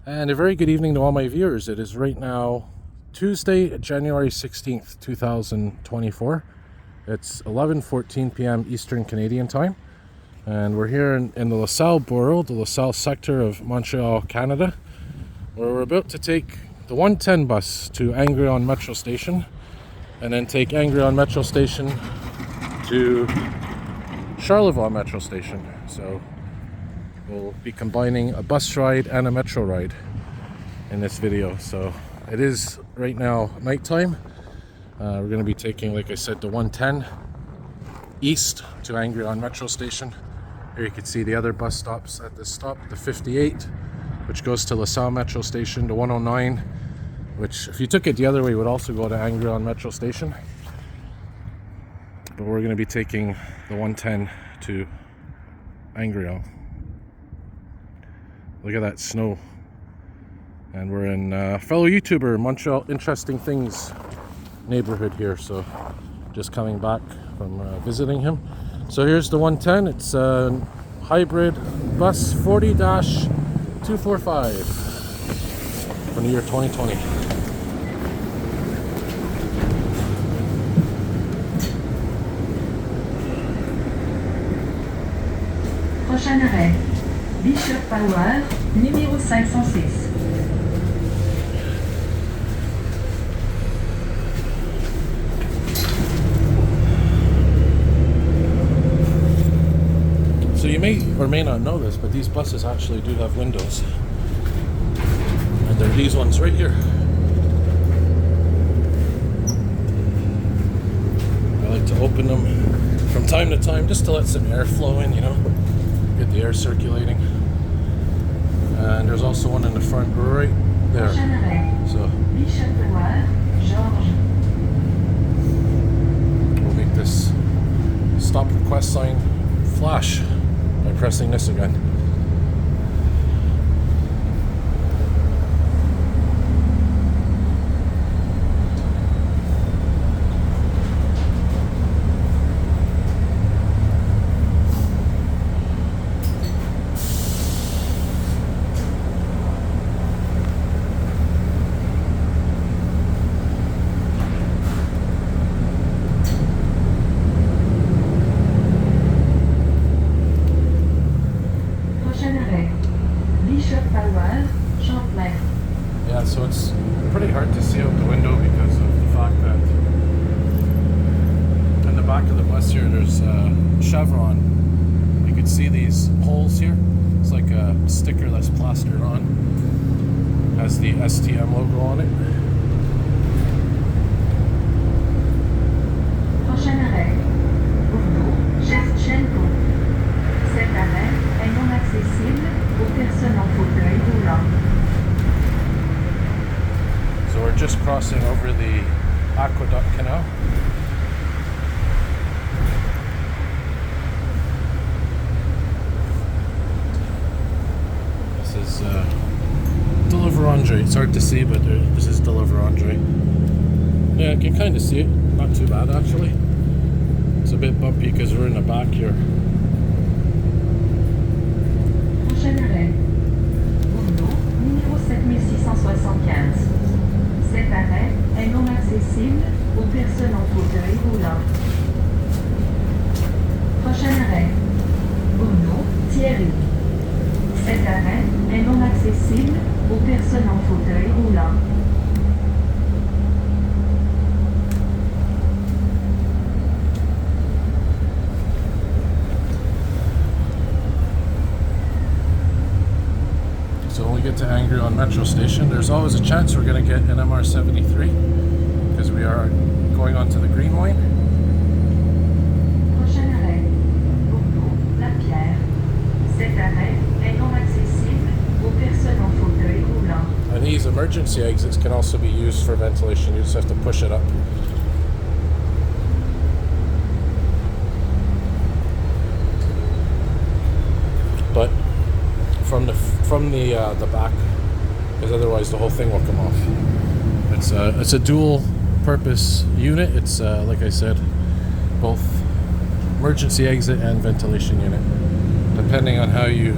And a very good evening to all my viewers. It is right now Tuesday, January 16th, 2024. It's 11:14 p.m. Eastern Canadian time. And we're here in the LaSalle borough, the LaSalle sector of Montreal, Canada, where we're about to take the 110 bus to Angrignon Metro Station, and then take Angrignon Metro Station to Charlevoix Metro Station. So we'll be combining a bus ride and a metro ride in this video. So it is right now nighttime. We're going to be taking, like I said, the 110 east to Angrignon Metro Station. Here you can see the other bus stops at this stop. The 58, which goes to LaSalle Metro Station. The 109, which if you took it the other way would also go to Angrignon Metro Station. But we're going to be taking the 110 to Angrignon. Look at that snow. And we're in fellow YouTuber Montreal Interesting Things neighborhood here. So just coming back from visiting him. So here's the 110. It's a hybrid bus 40-245 from the year 2020. Prochain arrêt, Bishop Power, numéro 506. So you may or may not know this, but these buses actually do have windows. And they're these ones right here. I like to open them from time to time just to let some air flow in, you know, get the air circulating. And there's also one in the front right there. So we'll make this stop request sign flash by pressing this again. Yeah, so it's pretty hard to see out the window because of the fact that in the back of the bus here there's a chevron. You can see these holes here. It's like a sticker that's plastered on. Has the STM logo on it. Prochain arrêt, Bordeaux, Charlevoix. Cet arrêt est non accessible aux personnes en fauteuil roulant. So we're just crossing over the aqueduct canal. This is Deliverandre. It's hard to see, but this is Deliverandre. Yeah, I can kind of see it. Not too bad, actually. It's a bit bumpy because we're in the back here. Prochain arrêt, Bordeaux, numéro 7675. Cet arrêt est non accessible aux personnes en fauteuil roulant. Prochain arrêt, Bordeaux, Thierry. Cet arrêt est non accessible aux personnes en fauteuil roulant. So when we get to Angrignon Metro Station, there's always a chance we're going to get an MR73 because we are going onto the green line. Prochain arrêt, Bordeaux, La Pierre. Cet arrêt est non accessible aux personnes en fauteuil roulant. And these emergency exits can also be used for ventilation. You just have to push it up. But from the back, because otherwise the whole thing will come off. It's a dual purpose unit. It's like I said, both emergency exit and ventilation unit, depending on how you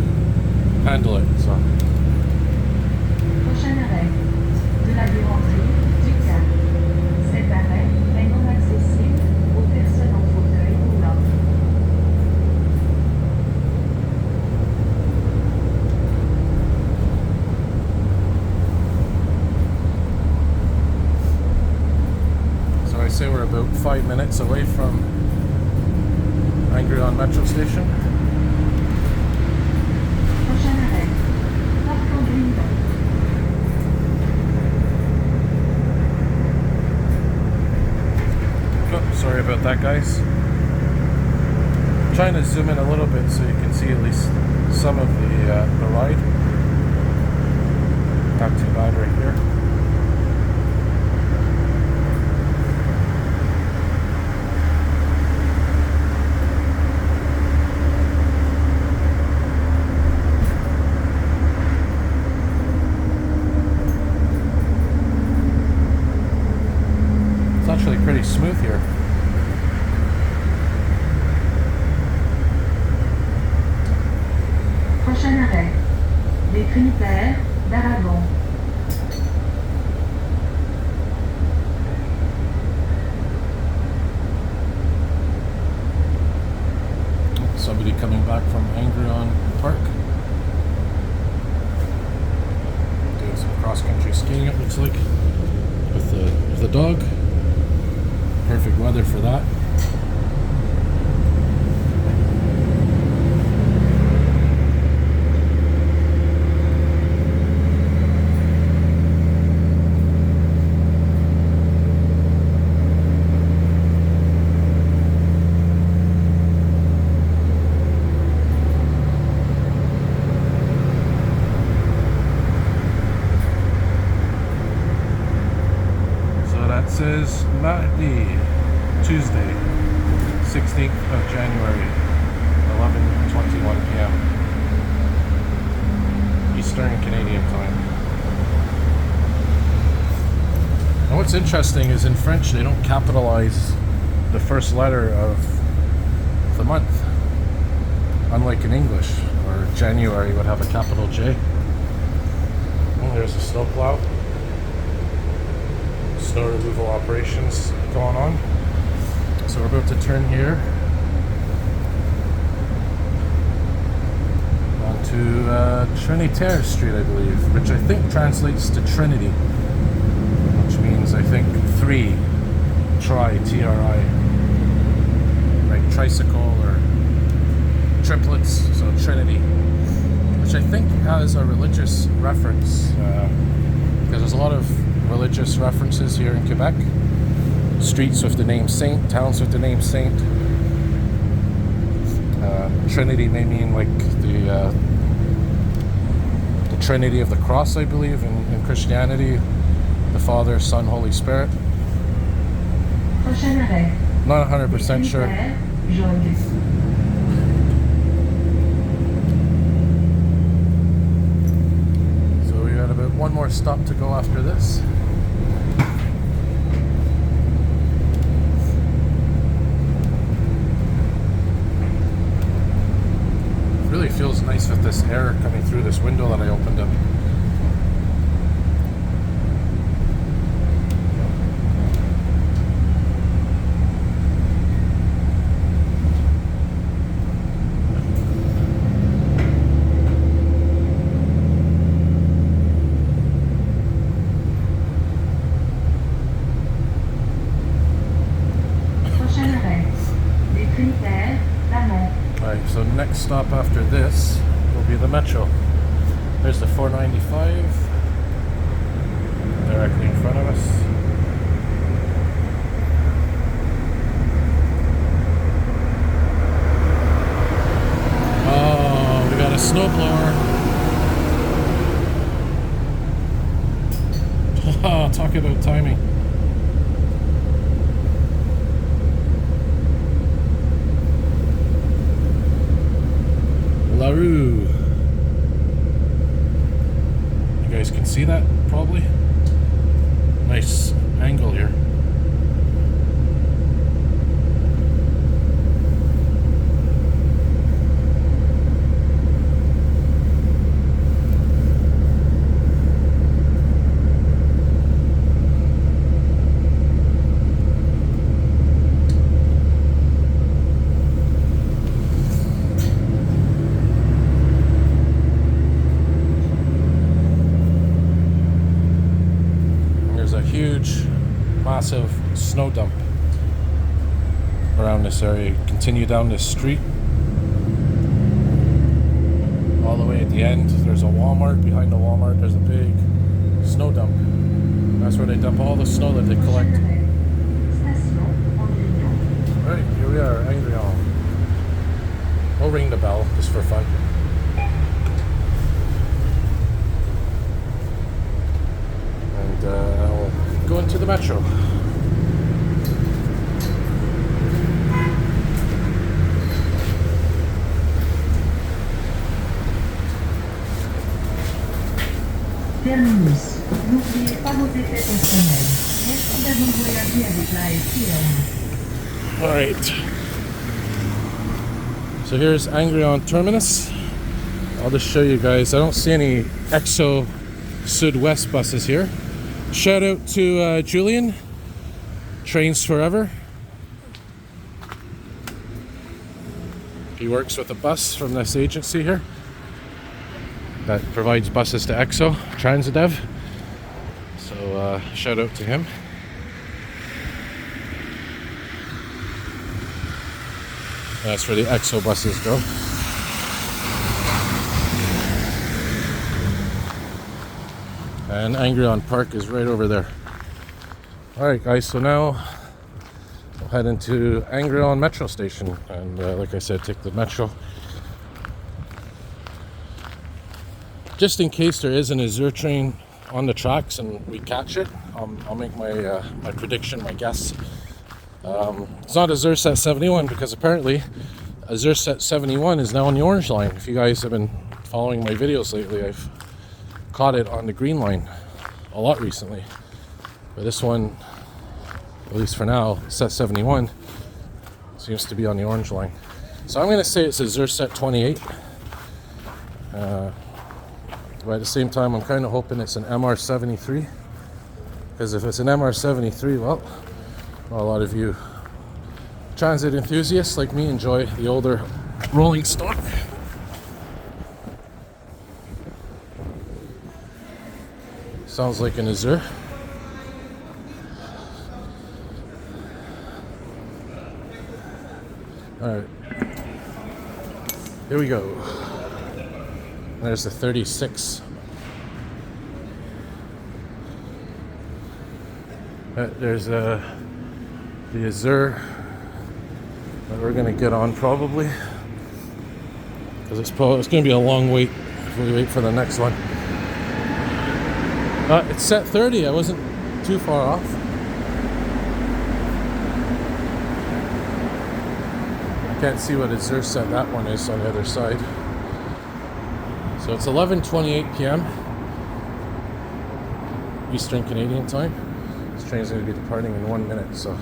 handle it. So 5 minutes away from Angrignon Metro Station. Prochain arrêt, Porte Angrignon. Oh, sorry about that, guys. I'm trying to zoom in a little bit so you can see at least some of the ride. Not too bad right here. It's actually pretty smooth here. Prochain arrêt, des critères d'Aragon. Somebody coming back from Angrignon Park. Doing some cross-country skiing, it looks like, with the dog. Perfect weather for that. Says mardi, Tuesday, 16th of January, 11:21 p.m. Eastern Canadian time. And what's interesting is in French they don't capitalize the first letter of the month, unlike in English, where January would have a capital J. Oh, there's a snowplow. Snow removal operations going on. So we're about to turn here onto Trinitaire Street, I believe, which I think translates to Trinity, which means I think three, T-R-I, like tricycle or triplets, so Trinity, which I think has a religious reference, because there's a lot of religious references here in Quebec. Streets with the name Saint, towns with the name Saint. Trinity may mean like the Trinity of the Cross, I believe, in Christianity. The Father, Son, Holy Spirit. Prochain arrêt. Not 100% sure. So we got about one more stop to go after this. Really feels nice with this air coming through this window that I opened up. Alright, so next stop after this will be the Metro. There's the 495 directly in front of us. Oh, we got a snowblower. Oh, talk about timing. LaRue. You guys can see that probably. Nice angle here. Huge, massive snow dump around this area. Continue down this street. All the way at the end, there's a Walmart. Behind the Walmart, there's a big snow dump. That's where they dump all the snow that they collect. Alright, here we are, Angrignon. We'll ring the bell just for fun. And we'll go into the metro. Terminus. N'oubliez pas vos effets personnels. Merci d'avoir voyagé avec la STM. Alright. So here's Angrignon Terminus. I'll just show you guys. I don't see any EXO Sud-West buses here. Shout out to Julian. Trains Forever. He works with a bus from this agency here that provides buses to EXO, Transidev. So shout out to him. That's where the EXO buses go. And Angrignon Park is right over there. Alright guys, so now we'll head into Angrignon Metro Station. And like I said, take the metro. Just in case there is an AZUR train on the tracks and we catch it, I'll make my my prediction, my guess. It's not AZUR Set 71 because apparently AZUR Set 71 is now on the orange line. If you guys have been following my videos lately, I've caught it on the green line a lot recently. But this one, at least for now, Set 71 seems to be on the orange line. So I'm going to say it's AZUR Set 28. But at the same time, I'm kind of hoping it's an MR73, because if it's an MR73, well, a lot of you transit enthusiasts like me enjoy the older rolling stock. Sounds like an AZUR. Alright, here we go. There's the 36. There's the AZUR that we're gonna get on probably, because it's gonna be a long wait if we wait for the next one. It's set 30. I wasn't too far off. I can't see what AZUR set that one is on the other side. So it's 11:28 p.m. Eastern Canadian time. This train's going to be departing in 1 minute, so I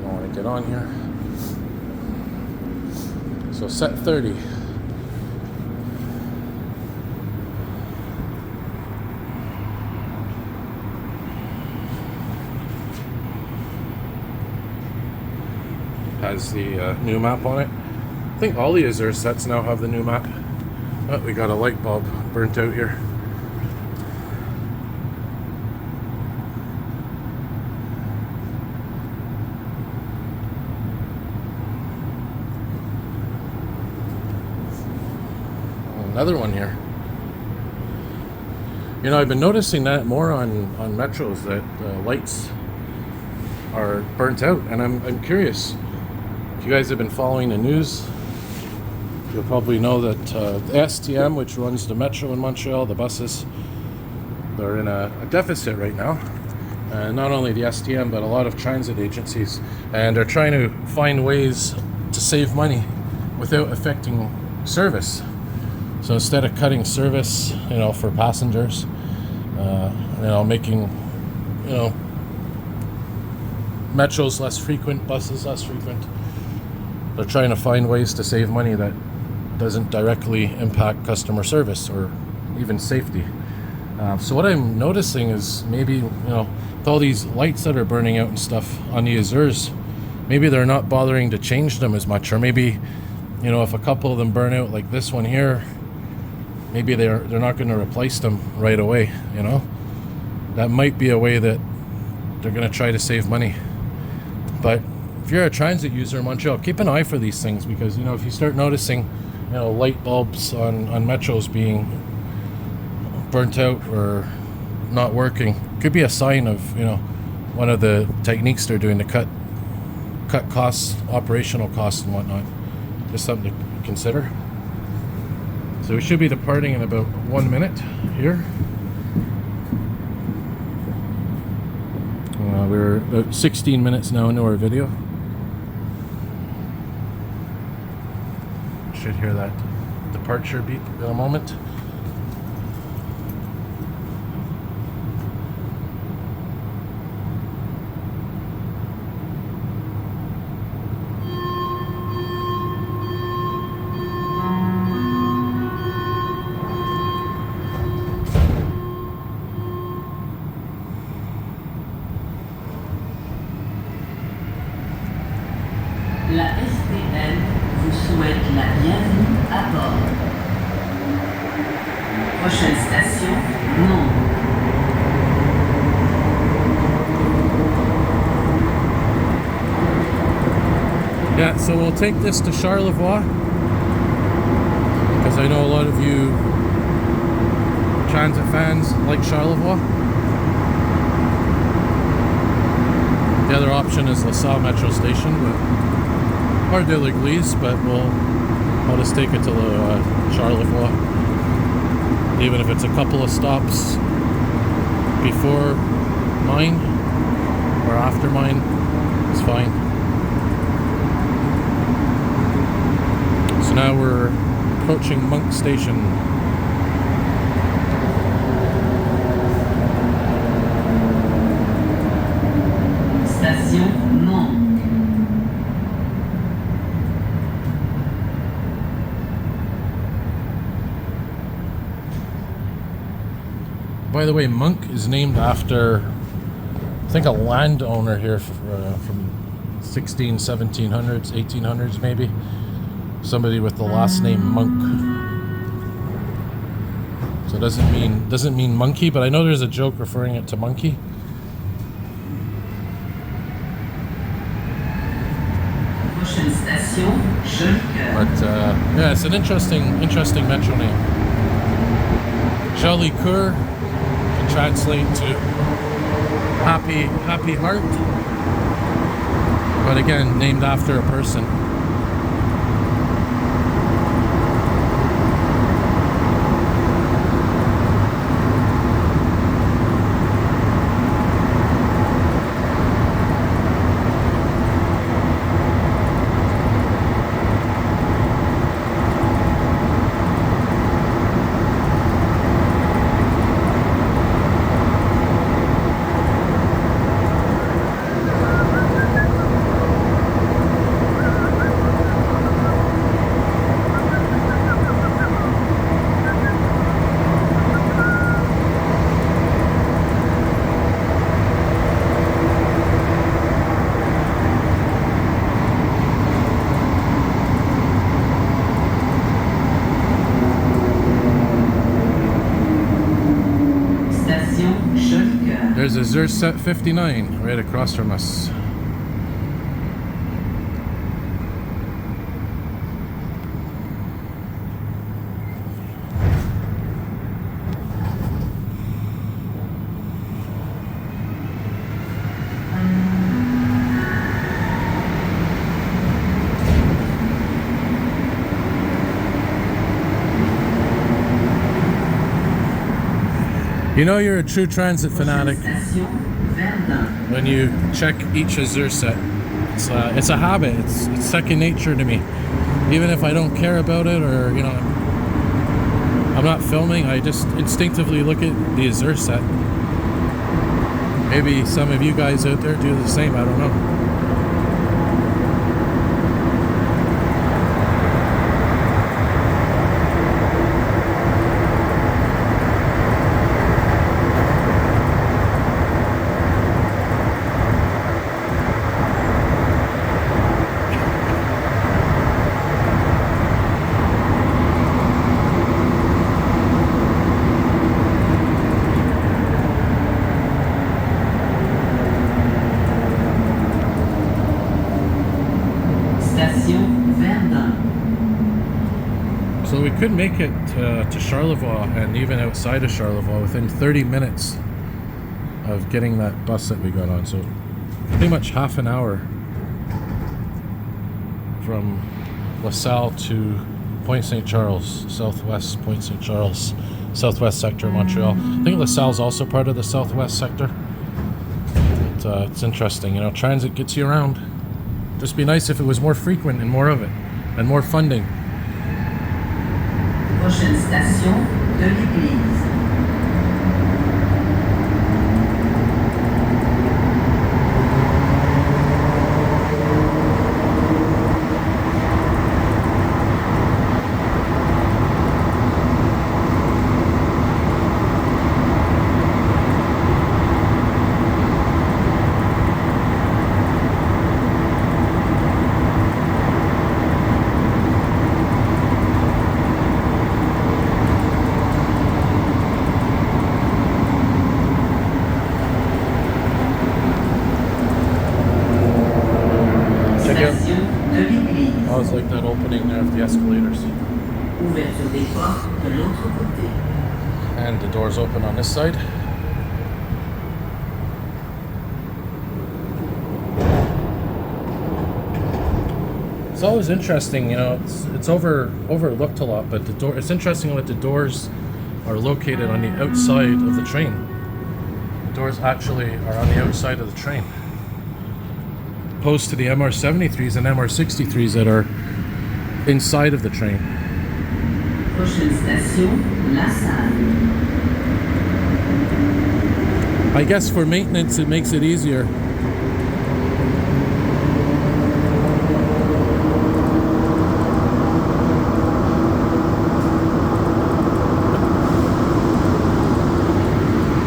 don't want to get on here. So set 30. Has the new map on it. I think all the AZUR sets now have the new map. Oh, we got a light bulb burnt out here. Another one here. You know, I've been noticing that more on metros, that lights are burnt out, and I'm curious. If you guys have been following the news, you'll probably know that the STM, which runs the metro in Montreal, the buses, they're in a deficit right now. And not only the STM, but a lot of transit agencies. And they're trying to find ways to save money without affecting service. So instead of cutting service, you know, for passengers, you know, making, you know, metros less frequent, buses less frequent, they're trying to find ways to save money that doesn't directly impact customer service or even safety. So what I'm noticing is maybe, you know, with all these lights that are burning out and stuff on the AZURs, maybe they're not bothering to change them as much, or maybe, you know, if a couple of them burn out like this one here, maybe they're not going to replace them right away. You know, that might be a way that they're going to try to save money. But if you're a transit user in Montreal, keep an eye for these things, because, you know, if you start noticing, you know, light bulbs on metros being burnt out or not working, could be a sign of, you know, one of the techniques they're doing to cut costs, operational costs and whatnot. Just something to consider. So we should be departing in about 1 minute here. We're about 16 minutes now into our video. Should hear that departure beep in a moment. La STM vous souhaite la bienvenue à bord. Prochaine station, Mont. Yeah, so we'll take this to Charlevoix, because I know a lot of you transit fans like Charlevoix. The other option is LaSalle Metro Station, or de l'Église, but I'll just take it to Charlevoix, even if it's a couple of stops before mine or after mine, it's fine. So now we're approaching Monk Station. Station Mont. By the way, Monk is named after, I think, a landowner here from 1700s, 1800s maybe. Somebody with the last name Monk. So it doesn't mean monkey, but I know there's a joke referring it to monkey. Prochaine station, Jolicoeur. But yeah, it's an interesting metro name. Jolicoeur can translate to happy heart, but again, named after a person. There's AZUR Set 59 right across from us. You know you're a true transit fanatic when you check each AZUR set. It's a habit. It's second nature to me. Even if I don't care about it, or, you know, I'm not filming, I just instinctively look at the AZUR set. Maybe some of you guys out there do the same, I don't know. could make it to Charlevoix and even outside of Charlevoix within 30 minutes of getting that bus that we got on. So pretty much half an hour from LaSalle to Point St. Charles, southwest Point St. Charles, southwest sector of Montreal. I think LaSalle is also part of the southwest sector. But, it's interesting, you know, transit gets you around. Just be nice if it was more frequent and more of it, and more funding. Prochaine station de l'église. I always like that opening there of the escalators. Ouverture des portes de l'autre côté. And the doors open on this side. It's always interesting, you know, it's overlooked a lot, but it's interesting that the doors are located on the outside of the train. The doors actually are on the outside of the train, opposed to the MR73s and MR63s that are inside of the train. Prochaine station, LaSalle. I guess for maintenance it makes it easier.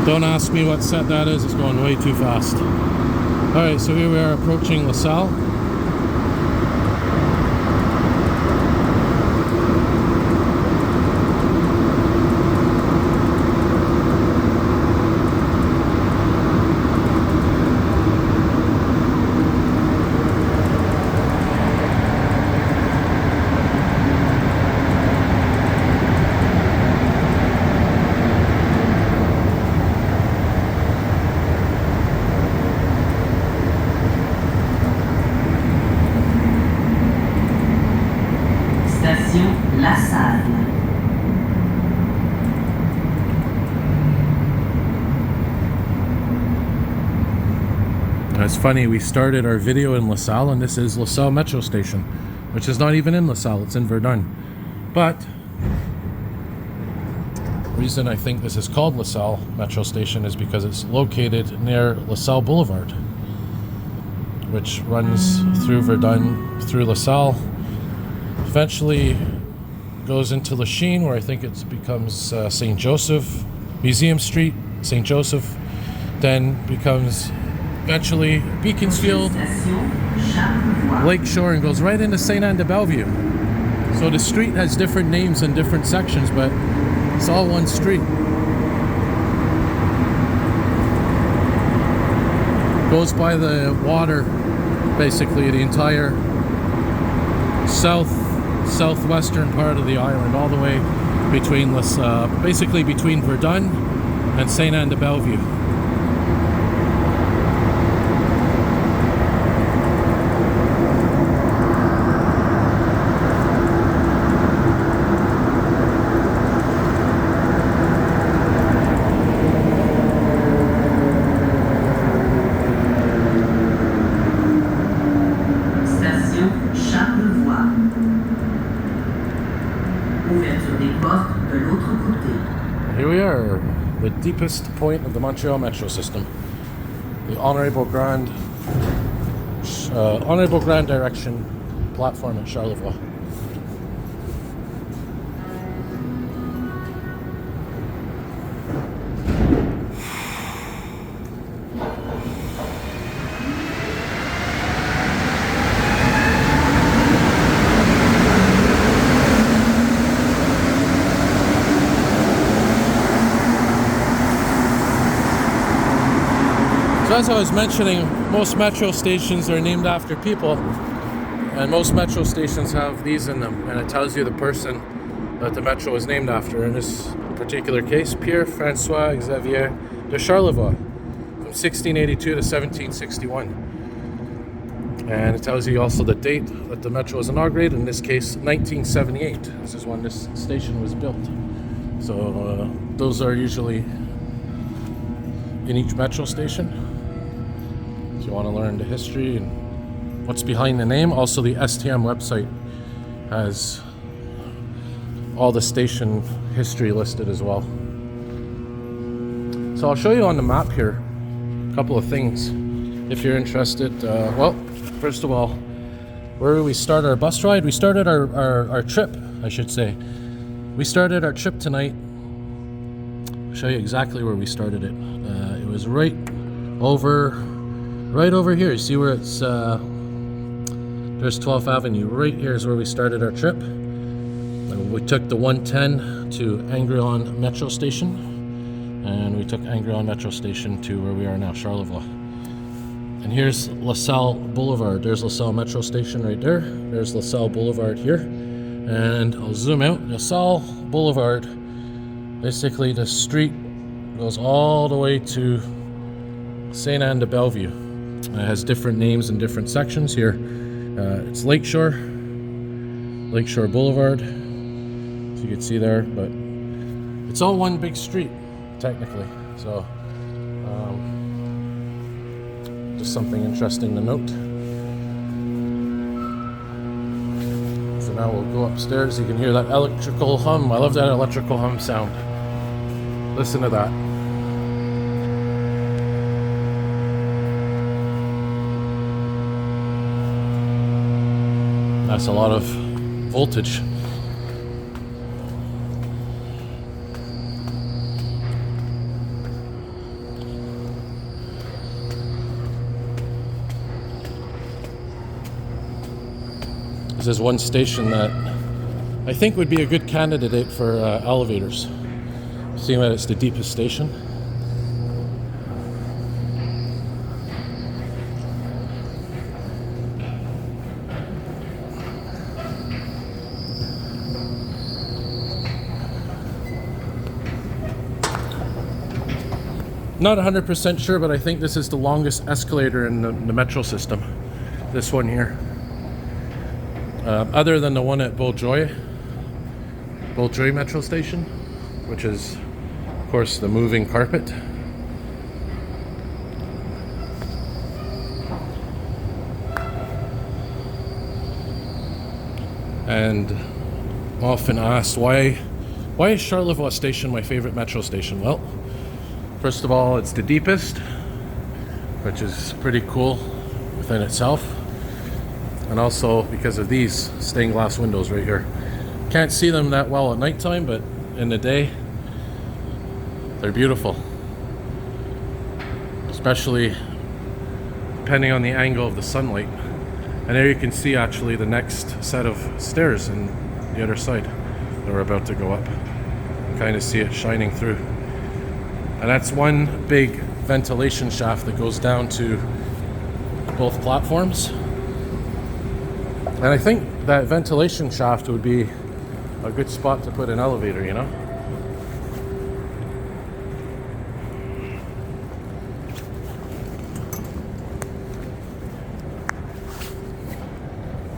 Don't ask me what set that is, it's going way too fast. Alright, so here we are approaching LaSalle. LaSalle. It's funny, we started our video in LaSalle and this is LaSalle Metro Station, which is not even in LaSalle, it's in Verdun. But the reason I think this is called LaSalle Metro Station is because it's located near LaSalle Boulevard, which runs through Verdun, through LaSalle, eventually goes into Lachine, where I think it becomes St. Joseph, Museum Street, St. Joseph, then becomes eventually Beaconsfield, Lakeshore, and goes right into St. Anne de Bellevue. So the street has different names in different sections, but it's all one street. Goes by the water, basically the entire southwestern part of the island, all the way between basically between Verdun and St. Anne de Bellevue. Station Charlevoix. Ouverture des portes de l'autre côté. Here we are, the deepest point of the Montreal Metro system. The Honorable Grand Direction platform at Charlevoix. So as I was mentioning, most metro stations are named after people, and most metro stations have these in them, and it tells you the person that the metro is named after. In this particular case, Pierre François Xavier de Charlevoix, from 1682 to 1761. And it tells you also the date that the metro was inaugurated, in this case 1978. This is when this station was built. So those are usually in each metro station. If you want to learn the history and what's behind the name. Also, the STM website has all the station history listed as well. So I'll show you on the map here a couple of things if you're interested. Well, first of all, where we start our bus ride, we started our trip, I should say. We started our trip tonight. I'll show you exactly where we started it. It was right over here. You see where it's, there's 12th Avenue. Right here is where we started our trip. We took the 110 to Angrignon Metro Station, and we took Angrignon Metro Station to where we are now, Charlevoix. And here's LaSalle Boulevard. There's LaSalle Metro Station right there. There's LaSalle Boulevard here. And I'll zoom out. LaSalle Boulevard, basically the street goes all the way to Saint Anne de Bellevue. It has different names and different sections here. It's Lakeshore Boulevard, as you can see there, but it's all one big street, technically. So, just something interesting to note. So now we'll go upstairs. You can hear that electrical hum. I love that electrical hum sound. Listen to that. That's a lot of voltage. This is one station that I think would be a good candidate for elevators, seeing that it's the deepest station. Not 100% sure, but I think this is the longest escalator in the metro system. This one here. Other than the one at Beaujoy Metro Station, which is, of course, the moving carpet. And I'm often asked, why is Charlevoix Station my favorite metro station? Well, first of all, it's the deepest, which is pretty cool within itself. And also because of these stained glass windows right here. Can't see them that well at nighttime, but in the day, they're beautiful. Especially depending on the angle of the sunlight. And there you can see actually the next set of stairs in the other side that we're about to go up. You can kind of see it shining through. And that's one big ventilation shaft that goes down to both platforms. And I think that ventilation shaft would be a good spot to put an elevator, you know?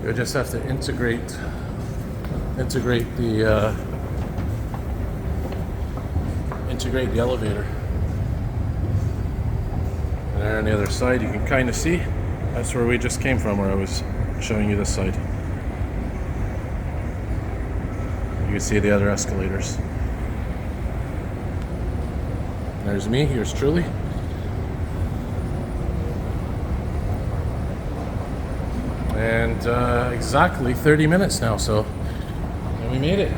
You just have to integrate the elevator. And there on the other side, you can kind of see that's where we just came from, where I was showing you this side. You can see the other escalators. There's me, here's truly. And exactly 30 minutes now, so and we made it.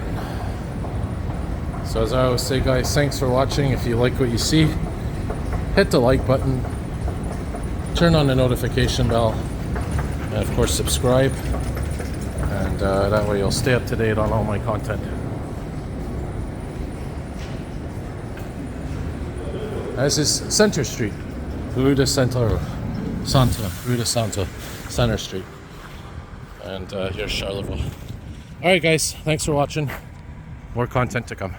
So as I always say, guys, thanks for watching. If you like what you see, hit the like button, turn on the notification bell, and of course subscribe, and that way you'll stay up to date on all my content. This is Center Street, Rue de Centrale, Rue de Centre, Center Street, and here's Charlevoix. Alright guys, thanks for watching. More content to come.